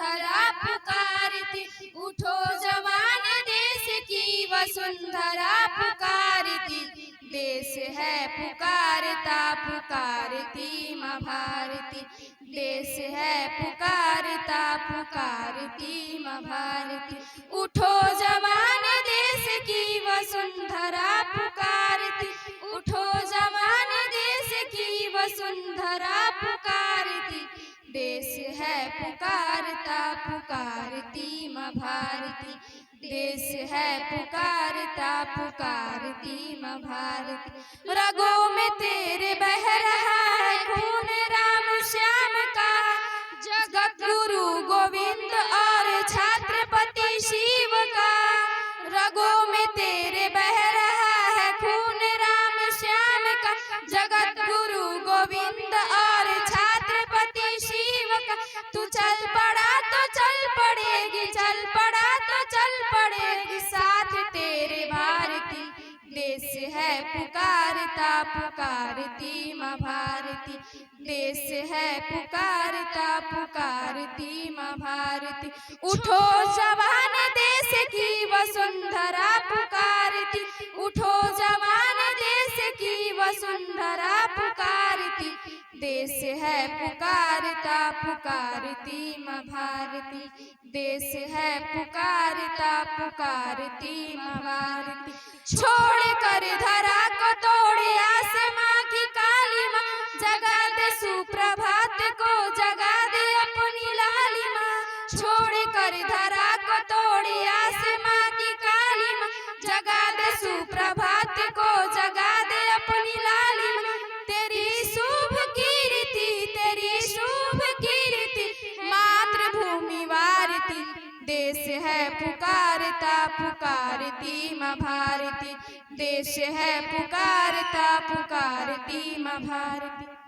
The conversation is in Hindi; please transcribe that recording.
वसुंधरा पुकारती, उठो जवान देश की वसुंधरा पुकारती। देश है पुकारता पुकारती माँ भारती, देश है पुकारता पुकारती माँ भारती। उठो जवान देश की वसुंधरा पुकारती, उठो जवान देश की वसुंधरा पुकारती। देश है पुकारता पुकारती माँ भारती, देश है पुकारता पुकारती माँ भारती। रगों में तेरे बह रहा है खून राम श्याम का, जगत गुरु गोविंद और छत्रपति शिव का। रगों में तेरे बह रहा है खून राम श्याम का, जगत गुरु गोविंद और छत्रपति शिव का। तू चल पड़ा तो चल पड़ेगी, चल पड़ा तो चल पड़ेगी साथ तेरे भारती। देश है पुकारता पुकारती माँ भारती, देश है पुकारता पुकारती माँ भारती। उठो जवान देश की वसुंधरा पुकारती, उठो जवान देश की वसुंधरा पुकारती। देश है पुकारता पुकारती माँ भारती, देश है पुकारता पुकारती माँ भारती। छोड़ कर धरा को तोड़े आसमां की काली माँ, जगा दे सुप्रभात को, जगा दे अपनी लाली माँ। छोड़ कर धरा को तोड़े आसमां की काली माँ, जगा दे सुप्रभात को, जगा दे अपनी लाली माँ। तेरी शुभ कीर्ति, तेरी शुभ कीर्ति मातृभूमि वारती। देश है पुकारता पुकारती माँ भारती, देश है पुकारता पुकारती माँ भारती।